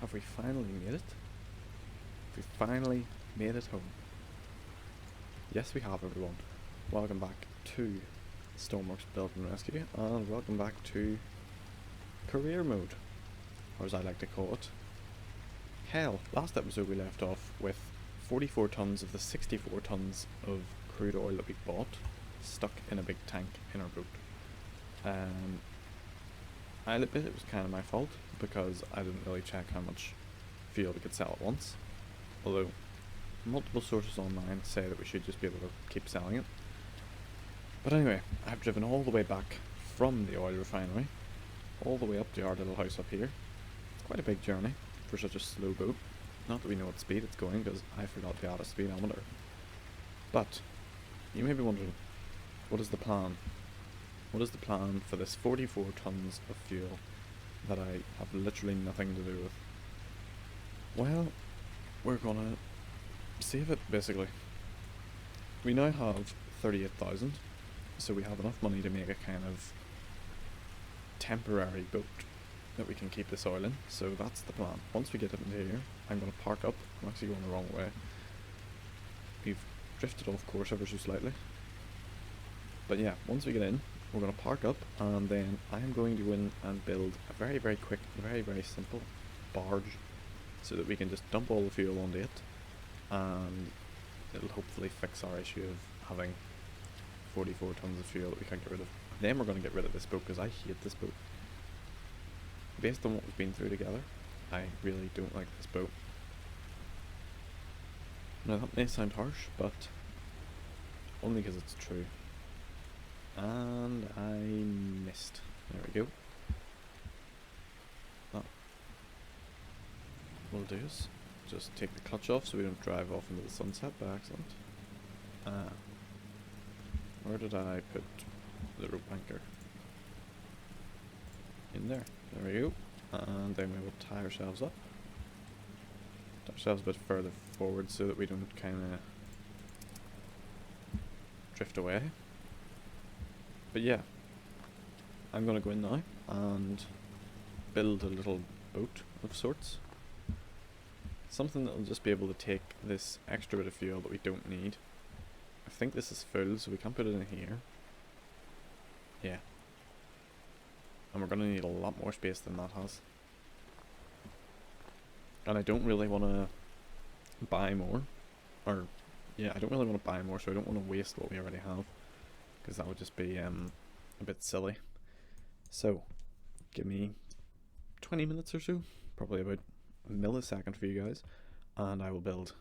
Have we finally made it? We finally made it home. Yes, we have, everyone. Welcome back to Stormworks Build and Rescue, and welcome back to Career Mode, or as I like to call it. Hell, last episode we left off with 44 tons of the 64 tons of crude oil that we bought stuck in a big tank in our boat. I admit it was kind of my fault because I didn't really check how much fuel we could sell at once, although multiple sources online say that we should just be able to keep selling it. But anyway, I've driven all the way back from the oil refinery all the way up to our little house up here. It's quite a big journey for such a slow boat. Not that we know what speed it's going, because I forgot to add a speedometer. But you may be wondering, what is the plan? What is the plan for this 44 tons of fuel that I have literally nothing to do with? Well, we're gonna save it, basically. We now have 38,000, so we have enough money to make a kind of temporary boat that we can keep this oil in. So that's the plan. Once we get it into here, I'm going to park up. I'm actually going the wrong way. We've drifted off course ever so slightly. But yeah, once we get in, we're going to park up, and then I am going to go in and build a very, very quick, very, very simple barge so that we can just dump all the fuel onto it, and it'll hopefully fix our issue of having 44 tons of fuel that we can't get rid of. Then we're going to get rid of this boat because I hate this boat. Based on what we've been through together, I really don't like this boat. Now that may sound harsh, but only because it's true. And I missed. There we go. That will do us. Just take the clutch off so we don't drive off into the sunset by accident. Where did I put the rope anchor? In there. There we go. And then we will tie ourselves up. Tie ourselves a bit further forward so that we don't kind of drift away. But yeah, I'm going to go in now and build a little boat of sorts. Something that will just be able to take this extra bit of fuel that we don't need. I think this is full, so we can't put it in here. Yeah. And we're going to need a lot more space than that has. And I don't really want to buy more. Or, yeah, I don't really want to buy more, so I don't want to waste what we already have. Because that would just be a bit silly. So, give me 20 minutes or so. Probably about a millisecond for you guys. And I will build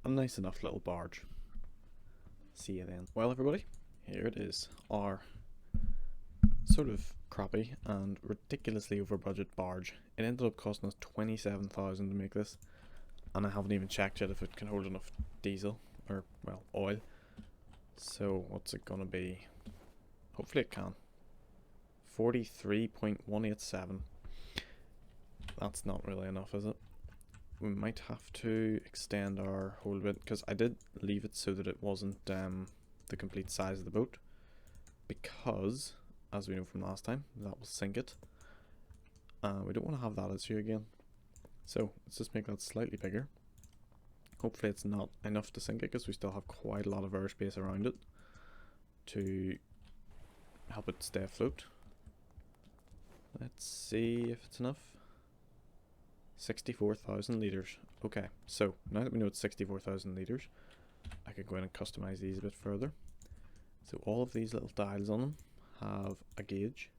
a nice enough little barge. See you then. Well, everybody, here it is. Our sort of crappy and ridiculously over budget barge. It ended up costing us 27,000 to make this, and I haven't even checked yet if it can hold enough diesel, or well, oil. So what's it gonna be? Hopefully it can. 43.187. That's not really enough, is it? We might have to extend our hold bit, because I did leave it so that it wasn't the complete size of the boat, because as we know from last time, that will sink it. We don't want to have that issue again. So let's just make that slightly bigger. Hopefully it's not enough to sink it, because we still have quite a lot of airspace around it to help it stay afloat. Let's see if it's enough. 64,000 litres. Okay, so now that we know it's 64,000 litres, I can go in and customize these a bit further. So all of these little dials on them have a gauge,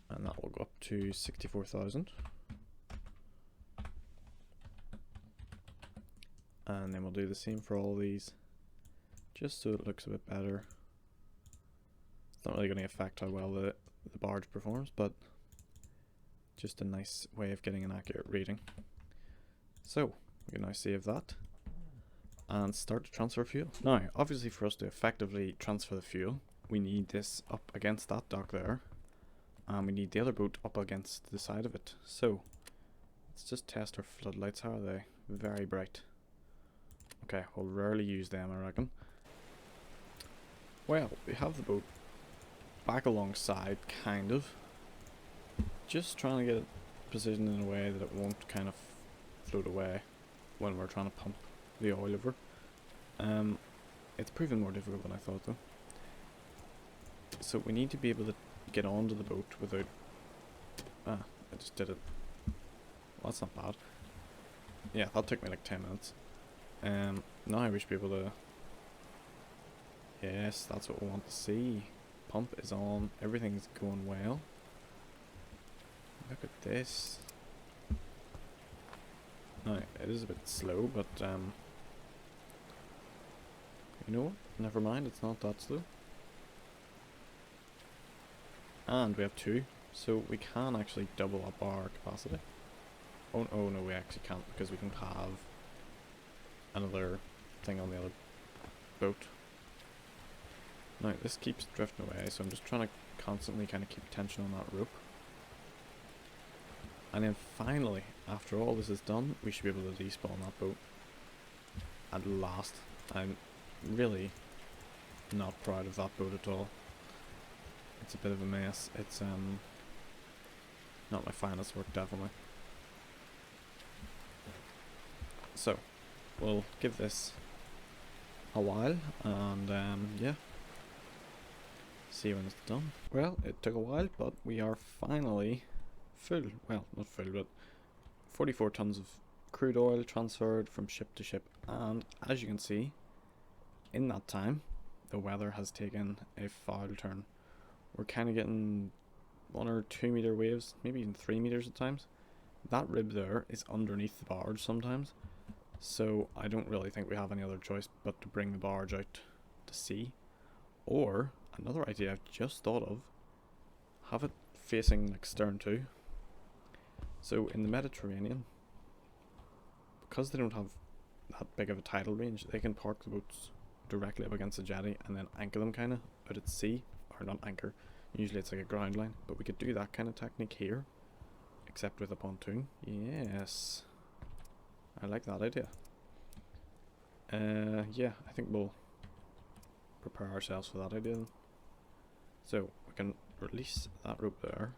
and that will go up to 64,000. And then we'll do the same for all these, just so it looks a bit better. It's not really going to affect how well the barge performs, but just a nice way of getting an accurate reading. So we can now save that and start to transfer fuel. Now, obviously for us to effectively transfer the fuel, we need this up against that dock there, and we need the other boat up against the side of it. So let's just test our floodlights. How are they? Very bright. Okay, we'll rarely use them, I reckon. Well, we have the boat back alongside, kind of. Just trying to get it positioned in a way that it won't kind of float away when we're trying to pump the oil over. It's proven more difficult than I thought though. So we need to be able to get onto the boat without... I just did it. Well, that's not bad. Yeah, that took me like 10 minutes. Now we should be able to... Yes, that's what we want to see. Pump is on, everything's going well. Look at this. Now, it is a bit slow, but you know what? Never mind, it's not that slow. And we have 2, so we can actually double up our capacity. Oh no, we actually can't, because we don't have another thing on the other boat. Now, this keeps drifting away, so I'm just trying to constantly kind of keep tension on that rope. And then finally, after all this is done, we should be able to despawn that boat. At last. I'm really not proud of that boat at all. It's a bit of a mess. It's not my finest work, definitely. So, we'll give this a while, and yeah, see when it's done. Well, it took a while, but we are finally full. Well, not full, but 44 tons of crude oil transferred from ship to ship, and as you can see, in that time, the weather has taken a foul turn. We're kind of getting 1 or 2 meter waves, maybe even 3 meters at times. That rib there is underneath the barge sometimes, so I don't really think we have any other choice but to bring the barge out to sea. Or, another idea I've just thought of, have it facing like stern to. So in the Mediterranean, because they don't have that big of a tidal range, they can park the boats directly up against the jetty and then anchor them kind of out at sea. Or not anchor, usually it's like a ground line, but we could do that kind of technique here, except with a pontoon. Yes, I like that idea. Yeah, I think we'll prepare ourselves for that idea then. So we can release that rope there,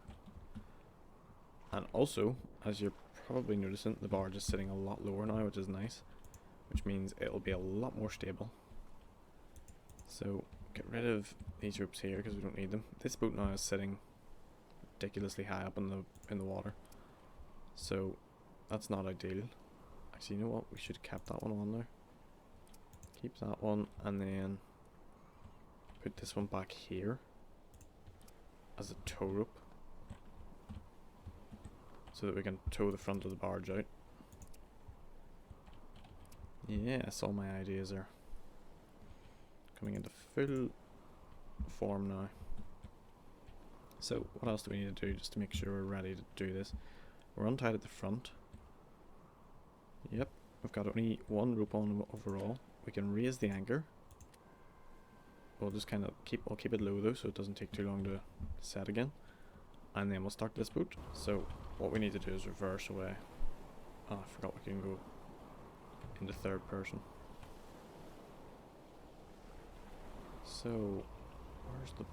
and also, as you're probably noticing, the barge is sitting a lot lower now, which is nice, which means it'll be a lot more stable. So get rid of these ropes here because we don't need them. This boat now is sitting ridiculously high up in the water, so that's not ideal. Actually, you know what? We should have kept that one on there. Keep that one, and then put this one back here as a tow rope, so that we can tow the front of the barge out. Yes, all my ideas are coming into full form now. So what else do we need to do just to make sure we're ready to do this? We're untied at the front. Yep, we've got only 1 rope on overall. We can raise the anchor. We'll just kind of we'll keep it low though, so it doesn't take too long to set again. And then we'll start this boat. So what we need to do is reverse away. Oh, I forgot we can go into 3rd person. So where's the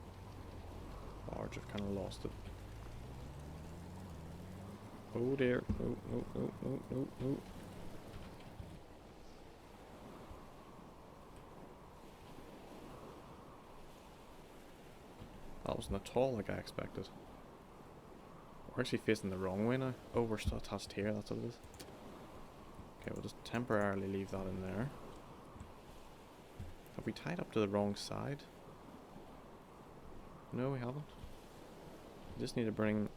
barge? I've kind of lost it. Oh dear. No. That wasn't at all like I expected. We're actually facing the wrong way now. Oh, we're still attached here, that's what it is. Okay, we'll just temporarily leave that in there. Have we tied up to the wrong side? No, we haven't. We just need to bring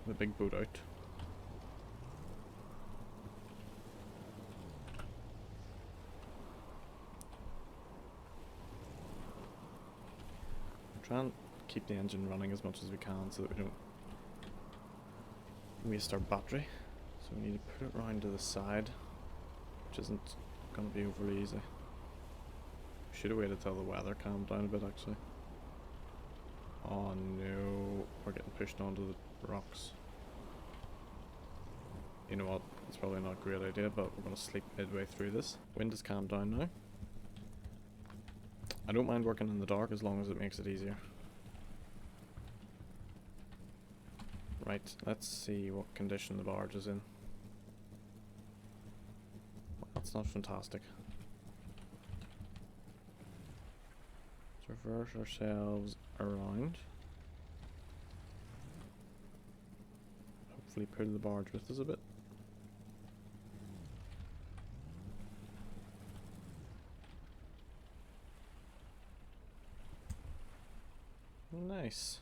the big boat out. Try and keep the engine running as much as we can so that we don't waste our battery. So we need to put it round to the side, which isn't going to be overly easy. Should have waited till the weather calmed down a bit actually. Oh no, we're getting pushed onto the rocks. You know what, it's probably not a great idea, but we're going to sleep midway through this. Wind has calmed down now. I don't mind working in the dark as long as it makes it easier. Right, let's see what condition the barge is in. Well, that's not fantastic. Let's reverse ourselves around. Hopefully pull the barge with us a bit. Nice.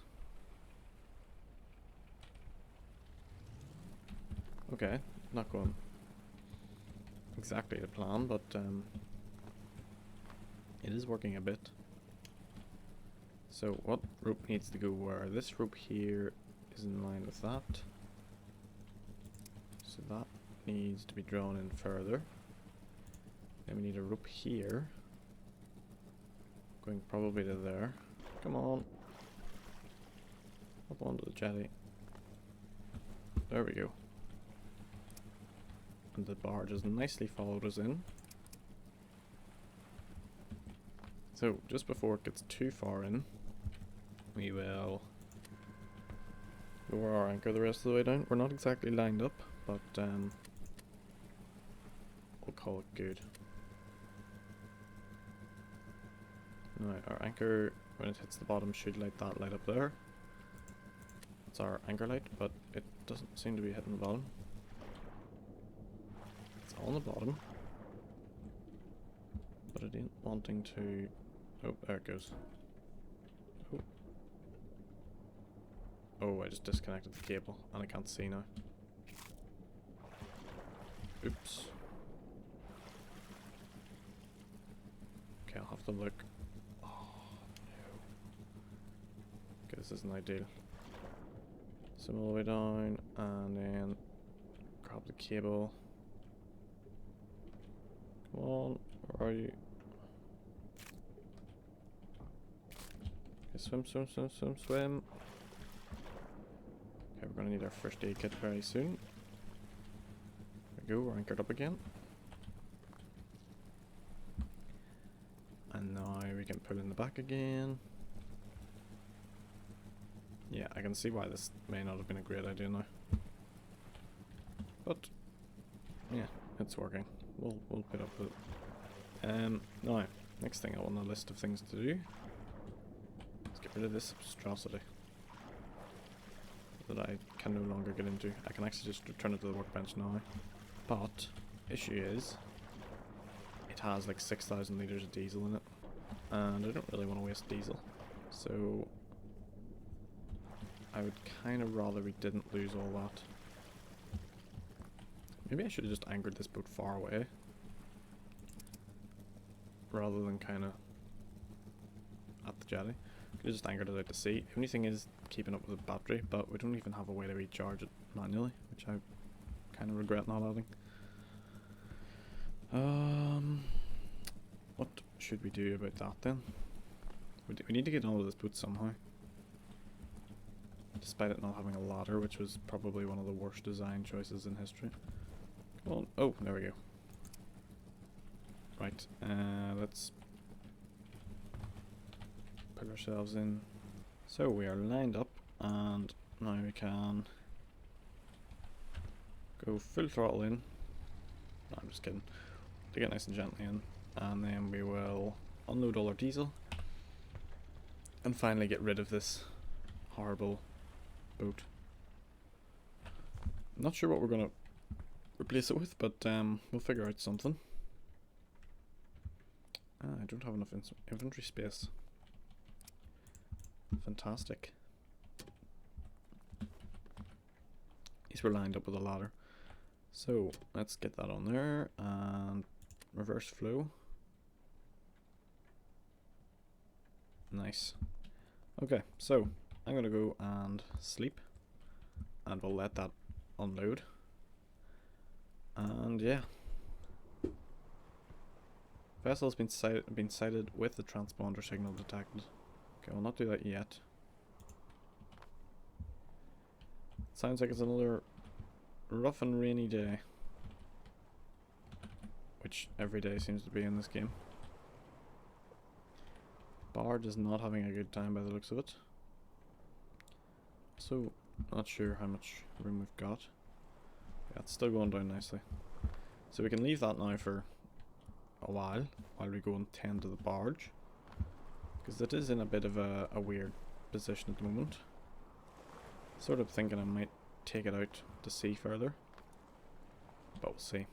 Okay, not going exactly to plan, but it is working a bit. So what rope needs to go where? This rope here is in line with that. So that needs to be drawn in further. Then we need a rope here. Going probably to there. Come on. Up onto the jetty. There we go. And the barge has nicely followed us in. So, just before it gets too far in, we will lower our anchor the rest of the way down. We're not exactly lined up, but we'll call it good. Now, our anchor, when it hits the bottom, should light that light up there. It's our anchor light, but it doesn't seem to be hitting the bottom. It's on the bottom, but it ain't wanting to. Oh, there it goes. Oh. Oh, I just disconnected the cable and I can't see now. Oops. Okay, I'll have to look. Oh, no. Okay, this isn't ideal. Swim all the way down and then grab the cable. Come on, where are you? Okay, swim, swim, swim, swim, swim. Okay, we're gonna need our first aid kit very soon. There we go, we're anchored up again. And now we can pull in the back again. Yeah, I can see why this may not have been a great idea now. But, yeah, it's working. We'll put up with it. Now, next thing on the list of things to do is get rid of this monstrosity that I can no longer get into. I can actually just return it to the workbench now. But, issue is, it has like 6,000 litres of diesel in it. And I don't really want to waste diesel. So, I would kind of rather we didn't lose all that. Maybe I should have just anchored this boat far away, rather than kind of at the jetty. Could have just anchored it out to sea. The only thing is keeping up with the battery, but we don't even have a way to recharge it manually, which I kind of regret not having. What should we do about that then? We need to get onto this boat somehow. Despite it not having a ladder, which was probably one of the worst design choices in history. Come on. Oh, there we go. Right, let's put ourselves in. So we are lined up, and now we can go full throttle in. No, I'm just kidding. To get nice and gently in, and then we will unload all our diesel and finally get rid of this horrible boat. I'm not sure what we're gonna replace it with, but we'll figure out something. I don't have enough inventory space. Fantastic. At least we're lined up with a ladder. So let's get that on there and reverse flow. Nice. Okay, so I'm gonna go and sleep, and we'll let that unload. And yeah, vessel's been sighted with the transponder signal detected. Okay, we'll not do that yet. Sounds like it's another rough and rainy day, which every day seems to be in this game. barge is not having a good time by the looks of it. So, not sure how much room we've got. Yeah, it's still going down nicely. So we can leave that now for a while we go and tend to the barge. Because it is in a bit of a weird position at the moment. Sort of thinking I might take it out to sea further. But we'll see.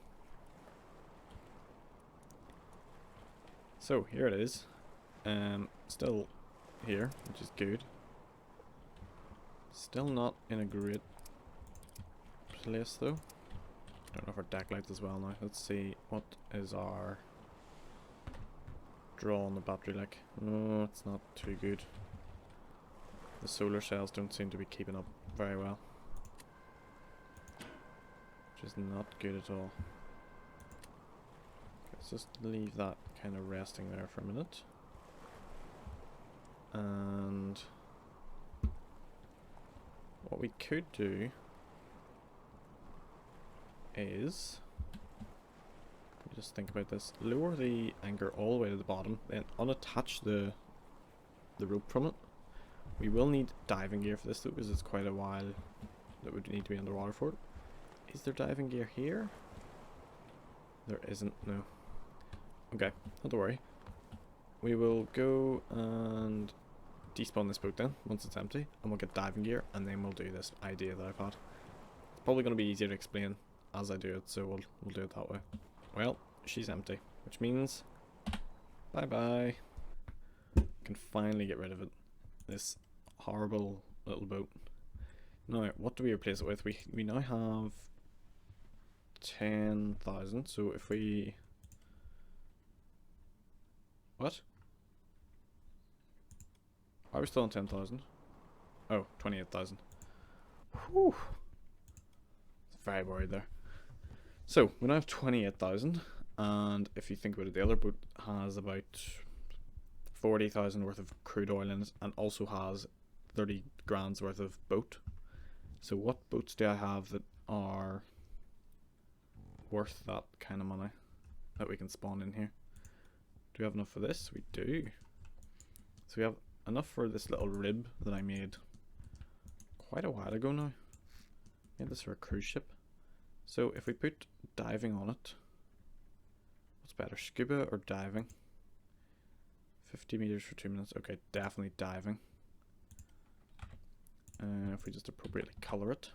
So here it is. Still here, which is good. Still not in a great place though. Don't know if our deck lights as well now. Let's see, what is our draw on the battery like? Oh, it's not too good. The solar cells don't seem to be keeping up very well. Which is not good at all. Let's just leave that kind of resting there for a minute. And what we could do is, just think about this, lower the anchor all the way to the bottom, then unattach the rope from it. We will need diving gear for this though, because it's quite a while that would need to be underwater for it. Is there diving gear here? There isn't, no. Okay, not to worry. We will go and despawn this boat then, once it's empty, and we'll get diving gear, and then we'll do this idea that I've had. It's probably going to be easier to explain as I do it, so we'll do it that way. Well, she's empty, which means bye-bye. Can finally get rid of it. This horrible little boat. Now, what do we replace it with? We now have 10,000, so if we... What? Are we still on 10,000? Oh, 28,000. Whew. Very worried there. So, we now have 28,000, and if you think about it, the other boat has about 40,000 worth of crude oil in it, and also has 30 grand's worth of boat. So what boats do I have that are worth that kind of money that we can spawn in here? Do we have enough for this? We do. So we have enough for this little rib that I made quite a while ago now. Made this for a cruise ship. So if we put diving on it, what's better, scuba or diving? 50 meters for 2 minutes. Okay, definitely diving. If we just appropriately color it,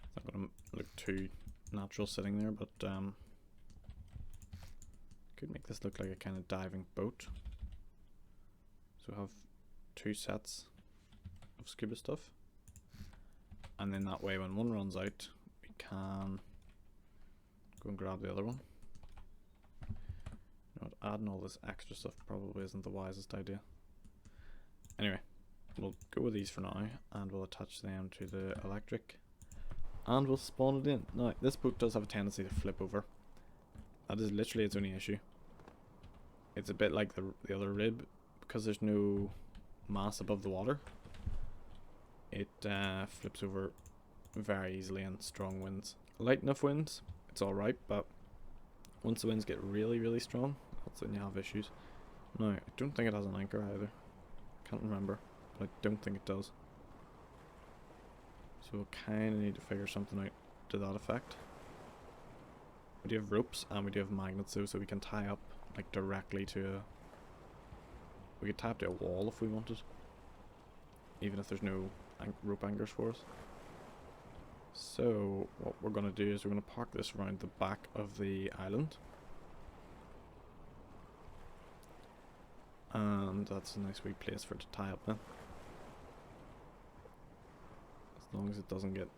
it's not going to look too natural sitting there, but could make this look like a kind of diving boat. So we'll have 2 sets of scuba stuff, and then that way when one runs out we can go and grab the other one. You know what, adding all this extra stuff probably isn't the wisest idea. Anyway, we'll go with these for now, and we'll attach them to the electric, and we'll spawn it in. Now, this boat does have a tendency to flip over. That is literally its only issue. It's a bit like the other rib, because there's no mass above the water. It flips over very easily in strong winds. Light enough winds, it's alright, but once the winds get really, really strong, that's when you have issues. Now, I don't think it has an anchor either. Can't remember, but I don't think it does. So we'll kind of need to figure something out to that effect. We do have ropes and we do have magnets though, so we can tie up like directly to a... We could tie up to a wall if we wanted, even if there's no rope anchors for us. So what we're going to do is we're going to park this around the back of the island. And that's a nice wee place for it to tie up then. As long as it doesn't get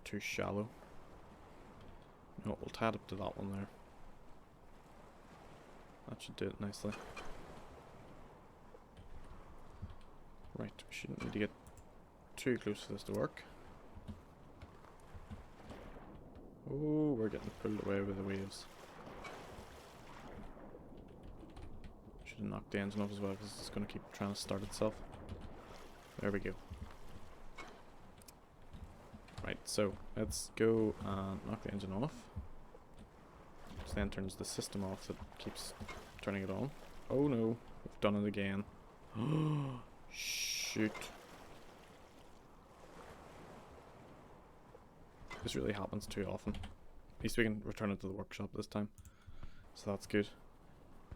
too shallow. No, we'll tie it up to that one there. That should do it nicely. Right, we shouldn't need to get too close for this to work. Oh, we're getting pulled away with the waves. Should have knocked the engine off as well, because it's going to keep trying to start itself. There we go. Right, so let's go and knock the engine off. Which then turns the system off that keeps turning it on. Oh no, we've done it again. Shoot. This really happens too often. At least we can return it to the workshop this time. So that's good.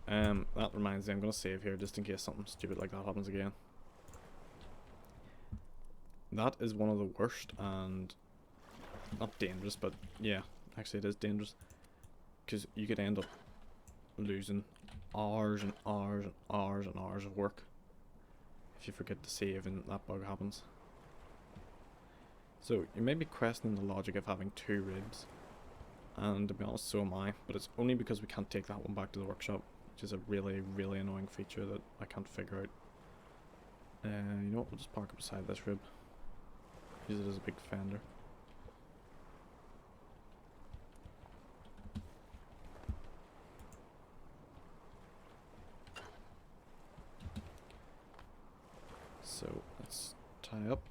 That reminds me, I'm going to save here just in case something stupid like that happens again. That is one of the worst and not dangerous, but yeah, actually it is dangerous. Because you could end up losing hours and hours and hours and hours of work if you forget to save and that bug happens. So you may be questioning the logic of having 2 ribs, and to be honest so am I, but it's only because we can't take that one back to the workshop, which is a really, really annoying feature that I can't figure out. You know what, we'll just park it beside this rib. Use it as a big fender. So let's tie up.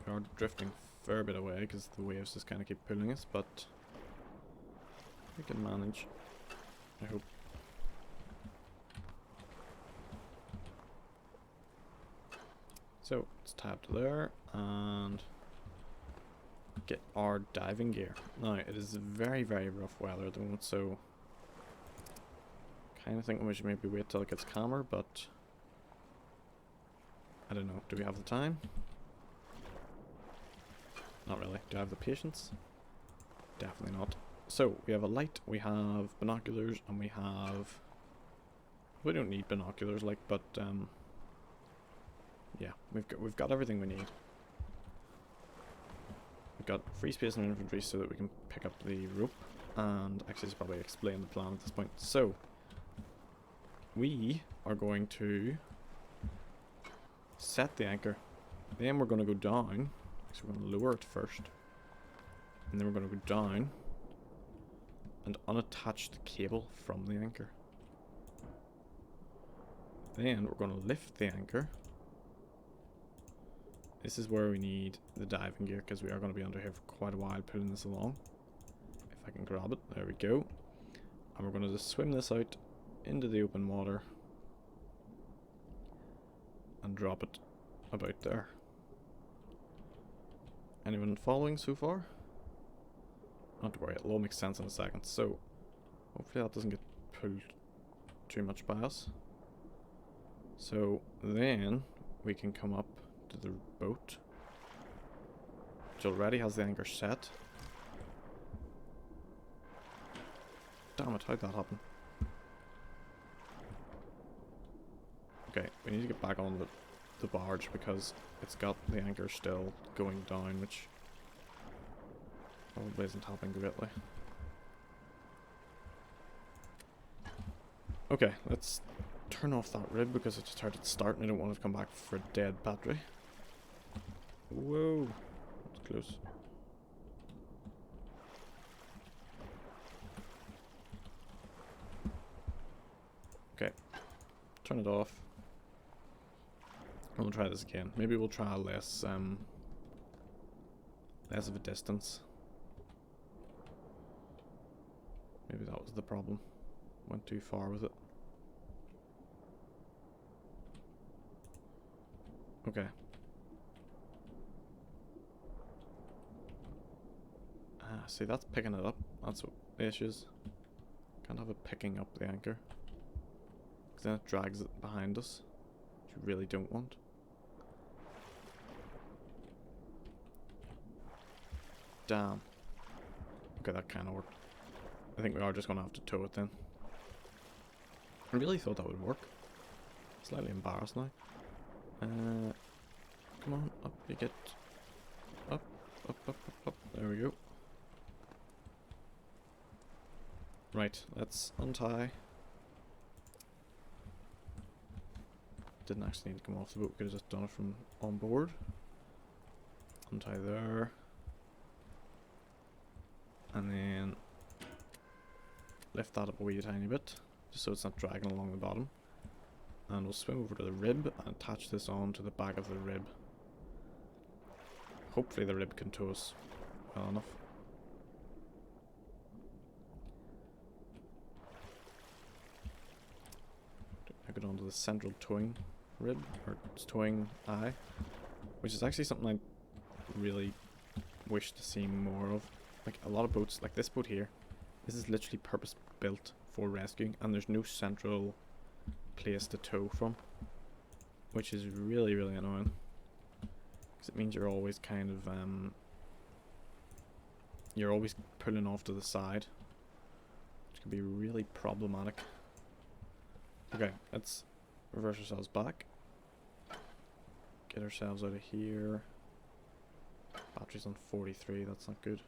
We are drifting a fair bit away because the waves just kind of keep pulling us, but we can manage, I hope. So let's tie up to there and get our diving gear. Now it is very, very rough weather at the moment, so kind of thinking we should maybe wait till it gets calmer, but I don't know. Do we have the time? Not really. Do I have the patience? Definitely not. So we have a light, we have binoculars, and we have... We don't need binoculars, like, but yeah, we've got everything we need. We've got free space in our inventory so that we can pick up the rope, and actually just probably explain the plan at this point. So we are going to set the anchor, then we're going to go down. So we're going to lower it first, and then we're going to go down and unattach the cable from the anchor. Then we're going to lift the anchor. This is where we need the diving gear because we are going to be under here for quite a while pulling this along. If I can grab it, there we go. And we're going to just swim this out into the open water and drop it about there. Anyone following so far? Not to worry, it'll all make sense in a second. So, hopefully that doesn't get pulled too much by us. So, then we can come up to the boat, which already has the anchor set. Damn it, how'd that happen? Okay, we need to get back on the barge because it's got the anchor still going down, which probably isn't helping greatly. Okay, let's turn off that rib because it just started starting. I don't want it to come back for a dead battery. Whoa, that's close. Okay, turn it off. We'll try this again. Maybe we'll try less of a distance. Maybe that was the problem. Went too far with it. Okay. See, that's picking it up. That's what the issue is. Can't have it picking up the anchor, because then it drags it behind us, which we really don't want. Damn. Okay, that kind of worked. I think we are just going to have to tow it then. I really thought that would work. Slightly embarrassed now. Come on, up you get. Up, up, up, up, up. There we go. Right, let's untie. Didn't actually need to come off the boat, we could have just done it from on board. Untie there. And then lift that up a wee tiny bit, just so it's not dragging along the bottom. And we'll swim over to the rib and attach this on to the back of the rib. Hopefully the rib can tow us well enough. I could onto the central towing rib, or towing eye, which is actually something I really wish to see more of. Like a lot of boats, like this boat here, this is literally purpose built for rescuing, and there's no central place to tow from, which is really, really annoying, because it means you're always kind of you're always pulling off to the side, which can be really problematic. Okay, let's reverse ourselves back, get ourselves out of here. Battery's on 43, that's not good.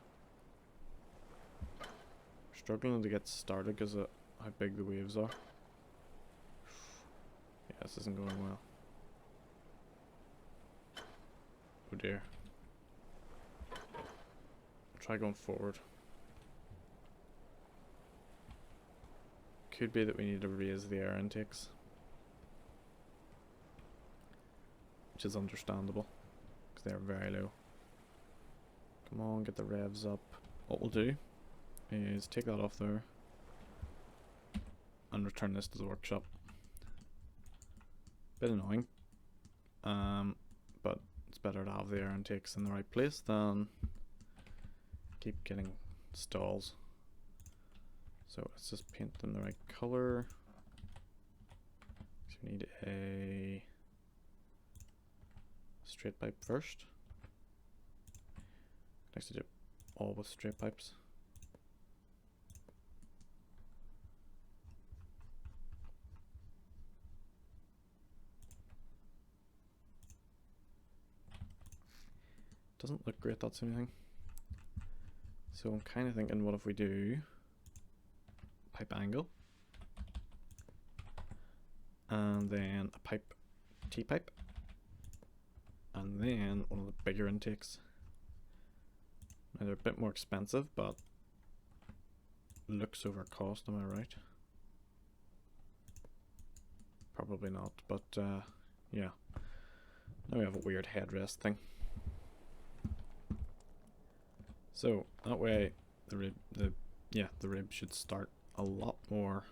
We're struggling to get started because of how big the waves are. Yeah, this isn't going well. Oh dear. I'll try going forward. Could be that we need to raise the air intakes, which is understandable because they're very low. Come on, get the revs up. What we'll do is take that off there and return this to the workshop. Bit annoying, but it's better to have the air intakes in the right place than keep getting stalls. So let's just paint them the right color. So we need a straight pipe first. Next to do all with straight pipes. Doesn't look great, that's anything. So I'm kind of thinking, what if we do pipe angle, and then a pipe, T-pipe, and then one of the bigger intakes. Now they're a bit more expensive, but looks over cost, am I right? Probably not, but yeah. Now we have a weird headrest thing. So that way the rib should start a lot more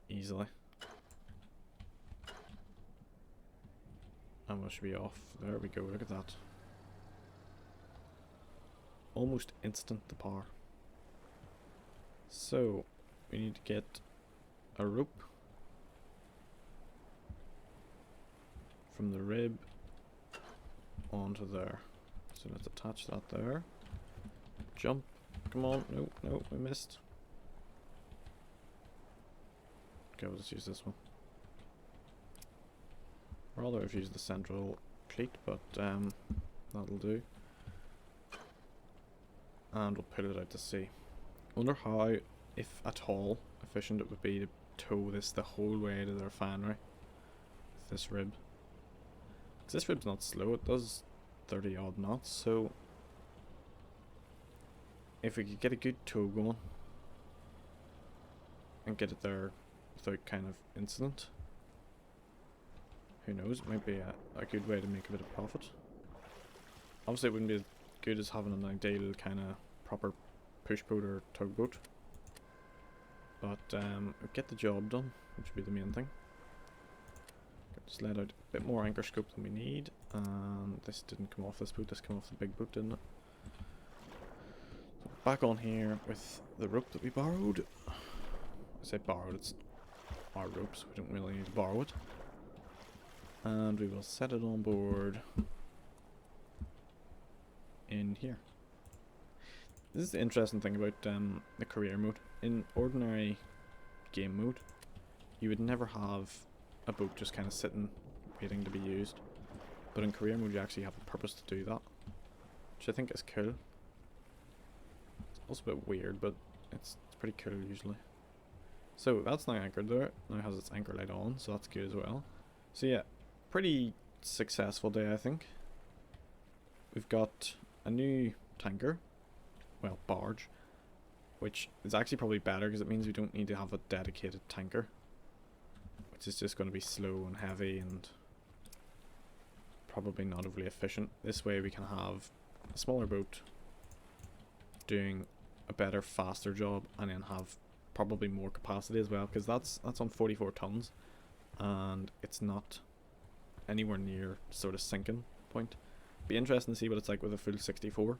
easily. And we should be off. There we go, look at that. Almost instant the power. So we need to get a rope from the rib onto there. So let's attach that there. Jump. Come on. No, no, we missed. Okay, we'll just use this one. Rather I've used the central cleat, but that'll do. And we'll put it out to sea. Wonder how, if at all, efficient it would be to tow this the whole way to the refinery with this rib. Because this rib's not slow, it does 30 odd knots, so if we could get a good tow going and get it there without kind of incident, who knows, it might be a good way to make a bit of profit. Obviously it wouldn't be as good as having an ideal kind of proper push boat or tugboat, but get the job done, which would be the main thing. Just let out a bit more anchor scope than we need, and this didn't come off this boat, this came off the big boat, didn't it? So back on here with the rope that we borrowed. I say borrowed, it's our rope, so we don't really need to borrow it. And we will set it on board in here. This is the interesting thing about the career mode. In ordinary game mode, you would never have a boat just kind of sitting waiting to be used, but in career mode you actually have a purpose to do that, which I think is cool. It's also a bit weird, but it's pretty cool usually. So that's now anchored there, now it has its anchor light on, so that's good as well. So yeah, pretty successful day I think. We've got a new tanker, well barge, which is actually probably better because it means we don't need to have a dedicated tanker, which is just going to be slow and heavy and probably not overly efficient. This way we can have a smaller boat doing a better, faster job, and then have probably more capacity as well, because that's on 44 tons, and it's not anywhere near sort of sinking point. Be interesting to see what it's like with a full 64,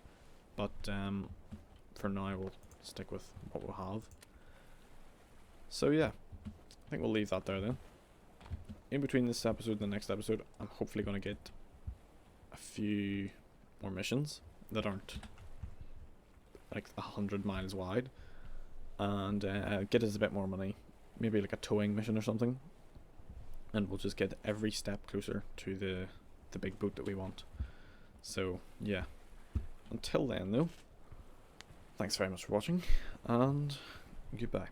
but for now we'll stick with what we'll have. So yeah, I think we'll leave that there then. In between this episode and the next episode, I'm hopefully going to get a few more missions that aren't like 100 miles wide, and get us a bit more money, maybe like a towing mission or something, and we'll just get every step closer to the big boat that we want. So yeah, until then though, thanks very much for watching, and goodbye.